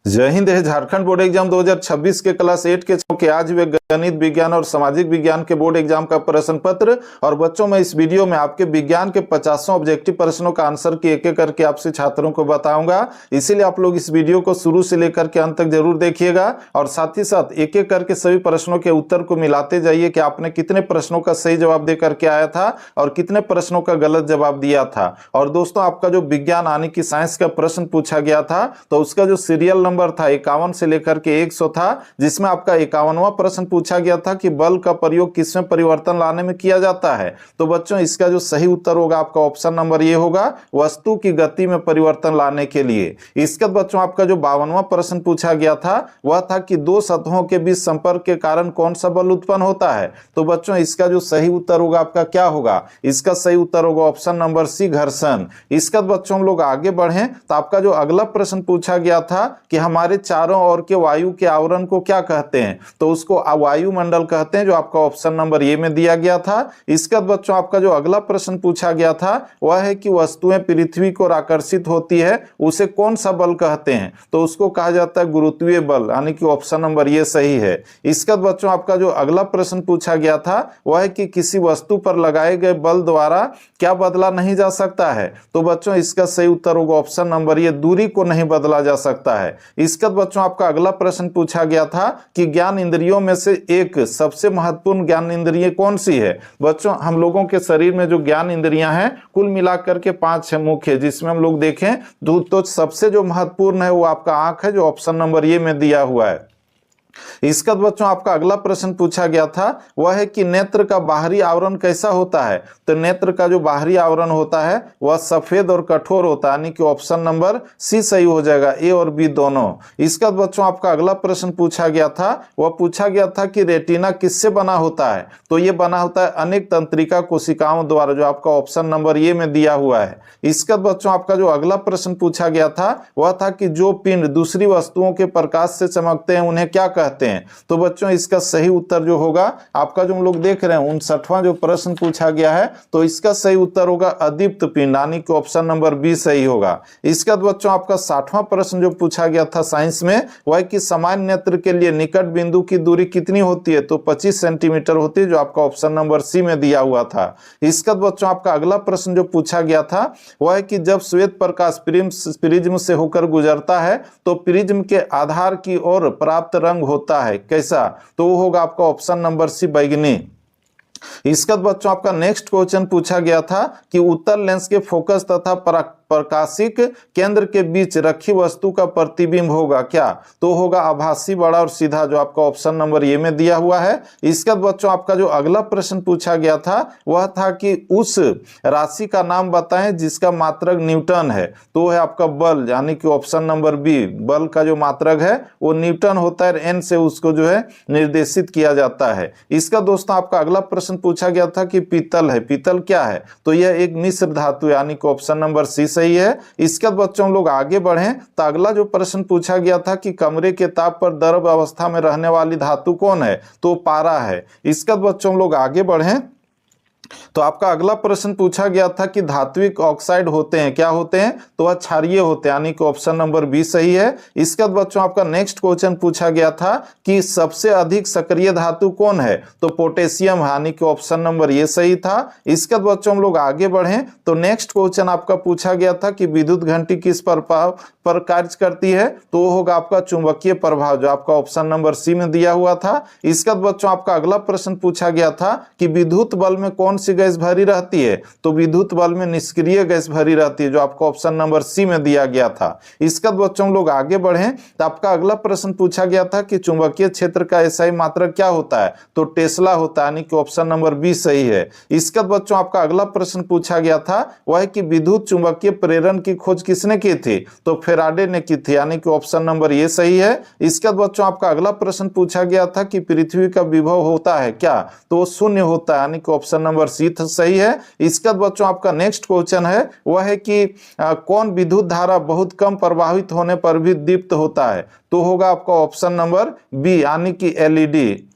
जय हिंद है। Jharkhand board exam 2026 के क्लास 8 के आज हुए गणित विज्ञान और सामाजिक विज्ञान के बोर्ड एग्जाम का प्रश्न पत्र। और बच्चों, मैं इस वीडियो में आपके विज्ञान के 50 ऑब्जेक्टिव प्रश्नों का आंसर की एक एक करके आपसे छात्रों को बताऊंगा। इसीलिए आप लोग इस वीडियो को शुरू से लेकर के अंत तक जरूर देखिएगा और साथ ही साथ एक एक करके सभी प्रश्नों के उत्तर को मिलाते जाइए कि आपने कितने प्रश्नों का सही जवाब दे करके आया था और कितने प्रश्नों का गलत जवाब दिया था। और दोस्तों, आपका जो विज्ञान यानी कि साइंस का प्रश्न पूछा गया था तो उसका जो सीरियल नंबर था 51 से लेकर के 100 था, जिसमें आपका 51वां प्रश्न पूछा गया था कि बल का प्रयोग किसमें परिवर्तन लाने में किया जाता है। तो बच्चों, इसका जो सही उत्तर होगा आपका ऑप्शन नंबर ये होगा, वस्तु की गति में परिवर्तन लाने के लिए। इसके बाद बच्चों, आपका जो 52वां प्रश्न पूछा गया था वह था कि दो सतहों के बीच संपर्क के कारण कौन सा बल उत्पन्न होता है। तो बच्चों, इसका जो सही उत्तर होगा आपका क्या होगा, इसका सही उत्तर होगा ऑप्शन नंबर सी, घर्षण। इसके बाद बच्चों, हम लोग आगे बढ़े तो आपका जो अगला प्रश्न पूछा गया था कि हमारे चारों ओर के वायु के आवरण को क्या कहते हैं। तो उसको वायुमंडल कहते हैं, जो आपका ऑप्शन नंबर ए में दिया गया था। इसके बाद बच्चों, आपका जो अगला प्रश्न पूछा गया था वह है कि वस्तुएं पृथ्वी को आकर्षित होती है, उसे कौन सा बल कहते हैं। तो उसको कहा जाता है गुरुत्वीय बल, यानी कि ऑप्शन नंबर ये सही है। इसके बाद बच्चों, आपका जो अगला प्रश्न पूछा गया था वह है कि किसी वस्तु पर लगाए गए बल द्वारा क्या बदला नहीं जा सकता है। तो बच्चों, इसका सही उत्तर होगा ऑप्शन नंबर ये, दूरी को नहीं बदला जा सकता है। इसके बाद बच्चों, आपका अगला प्रश्न पूछा गया था कि ज्ञान इंद्रियों में से एक सबसे महत्वपूर्ण ज्ञान इंद्रिय कौन सी है। बच्चों, हम लोगों के शरीर में जो ज्ञान इंद्रियां हैं कुल मिलाकर के 5 है मुख्य, जिसमें हम लोग देखें तो सबसे जो महत्वपूर्ण है वो आपका आंख है, जो ऑप्शन नंबर ये में दिया हुआ है। इसका बच्चों, आपका अगला प्रश्न पूछा गया था वह है कि नेत्र का बाहरी आवरण कैसा होता है। तो नेत्र का जो बाहरी आवरण होता है वह सफेद और कठोर होता है, यानी कि ऑप्शन नंबर सी सही हो जाएगा, ए और बी दोनों। इसका बच्चों, आपका अगला प्रश्न पूछा गया था वह पूछा गया था कि रेटिना किससे बना होता है। तो यह बना होता है अनेक तंत्रिका कोशिकाओं द्वारा, जो आपका ऑप्शन नंबर ए में दिया हुआ है। इसका बच्चों, आपका जो अगला प्रश्न पूछा गया था वह था कि जो पिंड दूसरी वस्तुओं के प्रकाश से चमकते हैं उन्हें क्या कहते हैं। तो बच्चों, इसका सही उत्तर जो होगा आपका जो हम लोग देख रहे हैं 59वां जो प्रश्न पूछा गया है, तो इसका सही उत्तर होगा अदीप्त पिंड, यानी कि ऑप्शन नंबर बी सही होगा। इसके बाद बच्चों, आपका 60वां प्रश्न जो पूछा गया था साइंस में वह कि सामान्य नेत्र के लिए निकट बिंदु की दूरी कितनी होती है। तो 25 सेंटीमीटर होती है, जो आपका ऑप्शन नंबर सी में दिया हुआ था। इसके बाद बच्चों, आपका अगला प्रश्न जो पूछा गया था वह है कि जब श्वेत प्रकाश प्रिज्म से होकर गुजरता है तो प्रिज्म के आधार की ओर प्राप्त रंग होता है कैसा। तो वो होगा आपका ऑप्शन नंबर सी, बैगनी। इसका बच्चों, आपका नेक्स्ट क्वेश्चन पूछा गया था कि उत्तल लेंस के फोकस तथा प्रकाशिक केंद्र के बीच रखी वस्तु का प्रतिबिंब होगा क्या। तो होगा आभासी, बड़ा और सीधा, जो आपका ऑप्शन नंबर ए में दिया हुआ है। इसका बच्चों, आपका जो अगला प्रश्न पूछा गया था वह था कि उस राशि का नाम बताएं जिसका मात्रक न्यूटन है। तो है आपका बल, यानी कि ऑप्शन नंबर बी, बल का जो मात्रक है वो न्यूटन होता है, एन से उसको जो है निर्देशित किया जाता है। इसका दोस्तों, आपका अगला प्रश्न पूछा गया था कि पीतल है, पीतल क्या है। तो यह एक मिश्र धातु, यानी कि ऑप्शन नंबर सी सही है। इसके बाद बच्चों, हम लोग आगे बढ़े तो अगला जो प्रश्न पूछा गया था कि कमरे के ताप पर द्रव अवस्था में रहने वाली धातु कौन है। तो पारा है। इसके बाद बच्चों, हम लोग आगे बढ़े तो आपका अगला प्रश्न पूछा गया था कि धात्विक ऑक्साइड होते हैं, क्या होते हैं। तो वह क्षारीय होते हैं, यानी कि ऑप्शन नंबर बी सही है। इसके बाद बच्चों, आपका नेक्स्ट क्वेश्चन पूछा गया था कि सबसे अधिक सक्रिय धातु कौन है। तो पोटेशियम, यानी कि ऑप्शन नंबर ये सही था। इसके बाद बच्चों, हम लोग आगे बढ़े तो नेक्स्ट क्वेश्चन आपका पूछा गया था कि विद्युत घंटी किस प्रभाव पर कार्य करती है। तो वो होगा आपका चुंबकीय प्रभाव, जो आपका ऑप्शन नंबर सी में दिया हुआ था। इसके बाद बच्चों, आपका अगला प्रश्न पूछा गया था कि विद्युत बल में कौन सी गैस भरी रहती है। तो विद्युत बल में निष्क्रिय गैस भरी रहती है, जो आपको ऑप्शन नंबर सी में दिया गया था। इसके बाद बच्चों, लोग आगे बढ़े तो आपका अगला प्रश्न पूछा गया था कि चुंबकीय क्षेत्र का एसआई मात्रक क्या होता है। तो टेस्ला होता है, यानी कि ऑप्शन नंबर बी सही है। इसके बाद बच्चों, आपका अगला प्रश्न पूछा गया था वह है कि विद्युत चुंबकीय प्रेरण की खोज किसने की थी। तो फेराडे ने की थी, यानी कि ऑप्शन नंबर ये सही है। इसके बाद बच्चों, आपका अगला प्रश्न पूछा गया था कि पृथ्वी का विभव होता है क्या। तो वो शून्य होता है, यानी कि ऑप्शन नंबर सी सही है। इसका बच्चों, आपका नेक्स्ट क्वेश्चन है वह है कि कौन विद्युत धारा बहुत कम प्रवाहित होने पर भी दीप्त होता है। तो होगा आपका ऑप्शन नंबर बी, यानी कि एलईडी।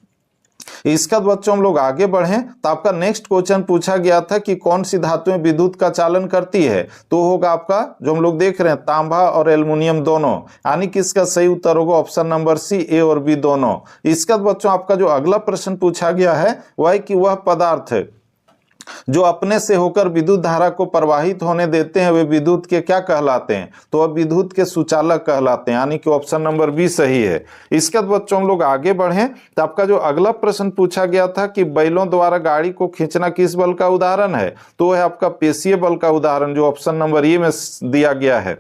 इसका बच्चों हम लोग आगे बढ़ें तो आपका नेक्स्ट क्वेश्चन पूछा गया था कि कौन सी धातुएं विद्युत का चालन करती है, तो होगा आपका जो हम लोग देख रहे हैं तांबा और एल्युमिनियम दोनों, यानी कि इसका सही उत्तर होगा ऑप्शन नंबर सी, ए और बी दोनों। इसका बच्चों आपका जो अगला प्रश्न पूछा गया है वह है कि वह पदार्थ जो अपने से होकर विद्युत धारा को प्रवाहित होने देते हैं वे विद्युत के क्या कहलाते हैं, तो वह विद्युत के सुचालक कहलाते हैं, यानी कि ऑप्शन नंबर बी सही है। इसके बाद बच्चों हम लोग आगे बढ़ें तो आपका जो अगला प्रश्न पूछा गया था कि बैलों द्वारा गाड़ी को खींचना किस बल का उदाहरण है, तो वह आपका पेशीय बल का उदाहरण जो ऑप्शन नंबर ए में दिया गया है।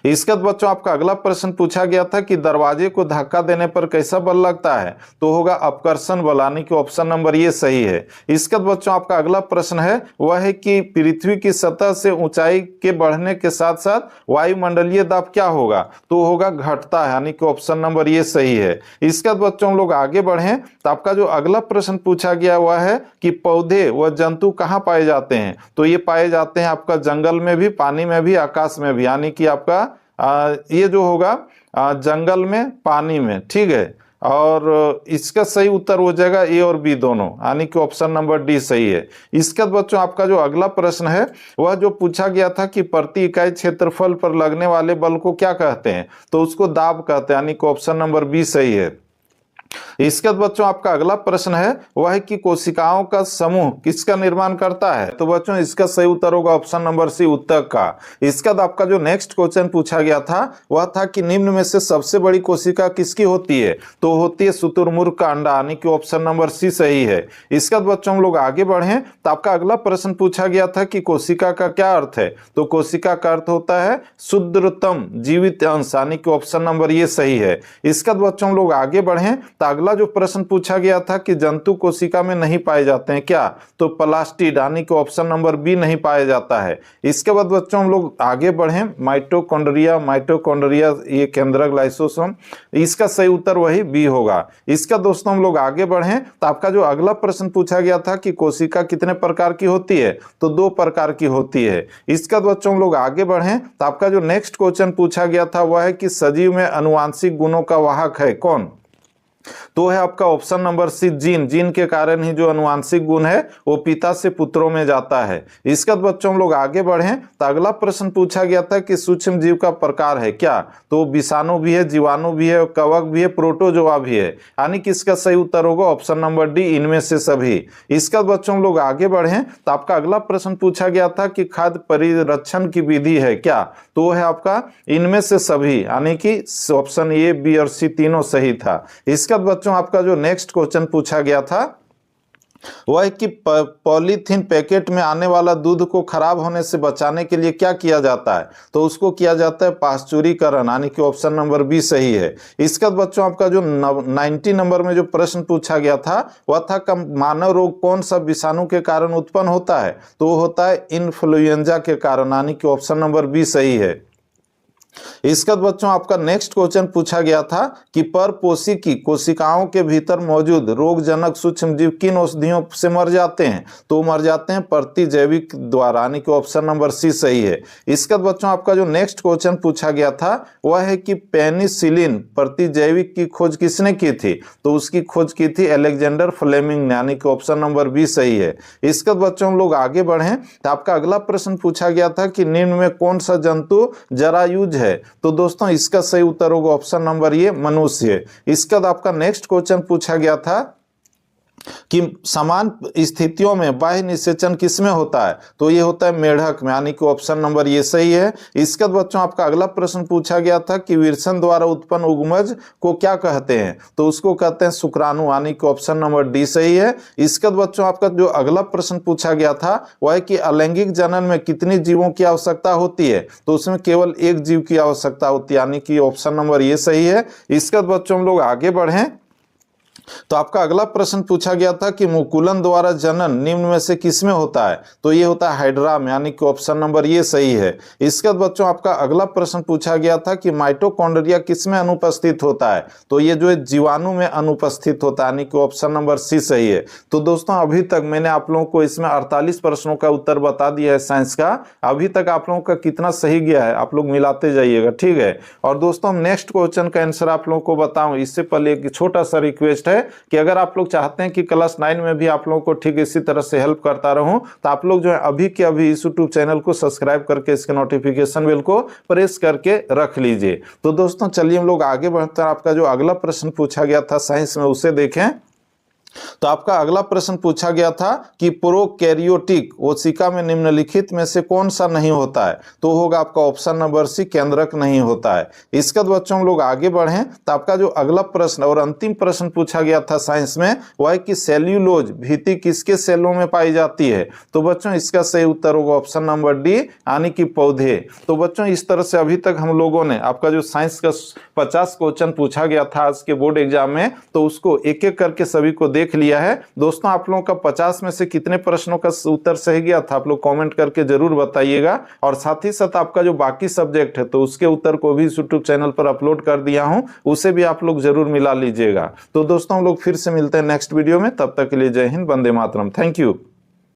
इसके बाद बच्चों आपका अगला प्रश्न पूछा गया था कि दरवाजे को धक्का देने पर कैसा बल लगता है, तो होगा अपकर्षण बल, यानी कि ऑप्शन नंबर ये सही है। इसके बाद बच्चों आपका अगला प्रश्न है वह है कि पृथ्वी की सतह से ऊंचाई के बढ़ने के साथ साथ वायुमंडलीय दाब क्या होगा, तो होगा घटता है, यानी कि ऑप्शन नंबर ये सही है। इसके बाद बच्चों हम लोग आगे बढ़े तो आपका जो अगला प्रश्न पूछा गया वह है कि पौधे व जंतु कहाँ पाए जाते हैं, तो ये पाए जाते हैं आपका जंगल में भी, पानी में भी, आकाश में भी, यानी कि आपका ये जो होगा जंगल में, पानी में, ठीक है। और इसका सही उत्तर हो जाएगा ए और बी दोनों, यानी कि ऑप्शन नंबर डी सही है। इसके बाद बच्चों आपका जो अगला प्रश्न है वह जो पूछा गया था कि प्रति इकाई क्षेत्रफल पर लगने वाले बल को क्या कहते हैं, तो उसको दाब कहते हैं, यानी कि ऑप्शन नंबर बी सही है। इसके बाद बच्चों आपका अगला प्रश्न है वह है कि कोशिकाओं का समूह किसका निर्माण करता है, तो बच्चों इसका सही उत्तर होगा ऑप्शन नंबर सी, उत्तक का। इसके बाद आपका जो नेक्स्ट क्वेश्चन पूछा गया था वह था कि निम्न में से सबसे बड़ी कोशिका किसकी होती है, तो होती है शुतुरमुर्ग का अंडा, यानी कि ऑप्शन नंबर सी सही है। इसके बाद बच्चों हम लोग आगे बढ़े तो आपका अगला प्रश्न पूछा गया था कि कोशिका का क्या अर्थ है, तो कोशिका का अर्थ होता है शुद्धतम जीवित अंश, यानी कि ऑप्शन नंबर ये सही है। इसके बाद बच्चों हम लोग आगे बढ़े तो अगला जो प्रश्न पूछा गया था कि जंतु कोशिका में नहीं पाए जाते हैं क्या, तो प्लास्टिड, यानी कि ऑप्शन नंबर बी नहीं पाया जाता है। इसके बाद बच्चों हम लोग आगे बढ़े माइटोकॉन्ड्रिया ये केंद्रक लाइसोसोम, इसका सही उत्तर वही बी होगा। इसका दोस्तों हम लोग आगे बढ़े तो आपका जो अगला प्रश्न पूछा गया था कि कोशिका कितने प्रकार की होती है, तो 2 प्रकार की होती है। इसका बच्चों हम लोग आगे बढ़े तो आपका जो नेक्स्ट क्वेश्चन पूछा गया था वह है कि सजीव में अनुवांशिक गुणों का वाहक है कौन, तो है आपका option number C, gene. Gene के कारण ही जो अनुवांशिक गुण है वो पिता से पुत्रों में जाता है। इसके बाद बच्चों हम लोग आगे बढ़े तो अगला प्रश्न पूछा गया था कि सूक्ष्म जीव का प्रकार है क्या, तो विषाणु भी है, जीवाणु भी है, कवक भी है, प्रोटोजोआ भी है, यानी कि इसका सही उत्तर होगा ऑप्शन नंबर डी, इनमें से सभी। इसके बाद बच्चों हम लोग आगे बढ़े तो आपका अगला प्रश्न पूछा गया था कि खाद्य परिरक्षण की विधि है क्या, तो है आपका इनमें से सभी, यानी कि ऑप्शन ए, बी और सी तीनों सही था। इसके बाद बच्चों आपका जो नेक्स्ट क्वेश्चन पूछा गया था वह है कि पॉलीथीन पैकेट में आने वाला दूध को खराब होने से बचाने के लिए क्या किया जाता है, तो उसको किया जाता है पाश्चुरीकरण, यानी कि ऑप्शन नंबर बी सही है। इसके बाद बच्चों आपका जो 90 नंबर में जो प्रश्न पूछा गया था वह था कि मानव रोग कौन सा विषाणु के कारण उत्पन्न होता है, तो वो होता है इन्फ्लुएंजा के कारण, यानी कि ऑप्शन नंबर बी सही है। इसके बाद बच्चों आपका नेक्स्ट क्वेश्चन पूछा गया था कि परपोषी की कोशिकाओं के भीतर मौजूद रोगजनक सूक्ष्म जीव किन औषधियों से मर जाते हैं, तो मर जाते हैं प्रतिजैविक द्वारा, यानी कि ऑप्शन नंबर सी सही है। इसके बाद बच्चों आपका जो नेक्स्ट क्वेश्चन पूछा गया था वह है कि पेनिसिलिन प्रतिजैविक की खोज किसने की थी, तो उसकी खोज की थी अलेक्जेंडर फ्लेमिंग ने, यानी कि ऑप्शन नंबर बी सही है। इसके बाद बच्चों हम लोग आगे बढ़े तो आपका अगला प्रश्न पूछा गया था कि निम्न में कौन सा जंतु जरायुज है, तो दोस्तों इसका सही उत्तर होगा ऑप्शन नंबर ये, मनुष्य। इसके बाद आपका नेक्स्ट क्वेश्चन पूछा गया था कि समान स्थितियों में बाह्य निषेचन किसमें होता है, तो ये होता है मेढक में, यानी कि ऑप्शन नंबर ये सही है। इसके बाद बच्चों आपका अगला प्रश्न पूछा गया था कि विरसन द्वारा उत्पन्न उगमज को क्या कहते हैं, तो उसको कहते हैं शुक्राणु, यानी कि ऑप्शन नंबर डी सही है। इसके बाद बच्चों आपका जो अगला प्रश्न पूछा गया था वह है कि अलैंगिक जनन में कितनी जीवों की आवश्यकता होती है, तो उसमें केवल एक जीव की आवश्यकता होती है, यानी कि ऑप्शन नंबर ये सही है। इसके बाद बच्चों हम लोग आगे बढ़े तो आपका अगला प्रश्न पूछा गया था कि मुकुलन द्वारा जनन निम्न में से किसमें होता है, तो ये होता है हाइड्रा में, यानी कि ऑप्शन नंबर ये सही है। इसके बाद बच्चों आपका अगला प्रश्न पूछा गया था कि माइटोकॉन्ड्रिया किसमें अनुपस्थित होता है, तो ये जो है जीवाणु में अनुपस्थित होता है, यानी कि ऑप्शन नंबर सी सही है। तो दोस्तों अभी तक मैंने आप लोगों को इसमें 48 प्रश्नों का उत्तर बता दिया है साइंस का। अभी तक आप लोगों का कितना सही गया है आप लोग मिलाते जाइएगा, ठीक है। और दोस्तों नेक्स्ट क्वेश्चन का आंसर आप लोगों को बताऊं इससे पहले एक छोटा सा रिक्वेस्ट है है कि अगर आप लोग चाहते हैं कि क्लास 9 में भी आप लोगों को ठीक इसी तरह से हेल्प करता रहूं, तो आप लोग जो है अभी के अभी इस यूट्यूब चैनल को सब्सक्राइब करके इसके नोटिफिकेशन बेल को प्रेस करके रख लीजिए। तो दोस्तों चलिए हम लोग आगे बढ़ते हैं। आपका जो अगला प्रश्न पूछा गया था साइंस में उसे देखें। तो आपका अगला प्रश्न पूछा गया था कि प्रोकैरियोटिक कोशिका में निम्नलिखित में से कौन सा नहीं होता है। तो होगा आपका ऑप्शन नंबर सी, केंद्रक नहीं होता है। इसके बाद बच्चों हम लोग आगे बढ़ें तो आपका जो अगला प्रश्न और अंतिम प्रश्न पूछा गया था साइंस में वह है कि सेल्यूलोज भीति किसके सेलों में पाई जाती है। तो बच्चों इसका सही उत्तर होगा ऑप्शन नंबर डी, यानी कि पौधे। तो बच्चों इस तरह से अभी तक हम लोगों ने आपका जो साइंस का 50 क्वेश्चन पूछा गया था आज के बोर्ड एग्जाम में, तो उसको एक एक करके सभी को देख लिया है। दोस्तों आप लोगों का 50 में से कितने प्रश्नों का उत्तर सही गया था आप लोग कमेंट करके जरूर बताइएगा। और साथ ही साथ आपका जो बाकी सब्जेक्ट है तो उसके उत्तर को भी यूट्यूब चैनल पर अपलोड कर दिया हूं, उसे भी आप लोग जरूर मिला लीजिएगा। तो दोस्तों हम लोग फिर से मिलते हैं नेक्स्ट वीडियो में, तब तक के लिए जय हिंद, वंदे मातरम, थैंक यू।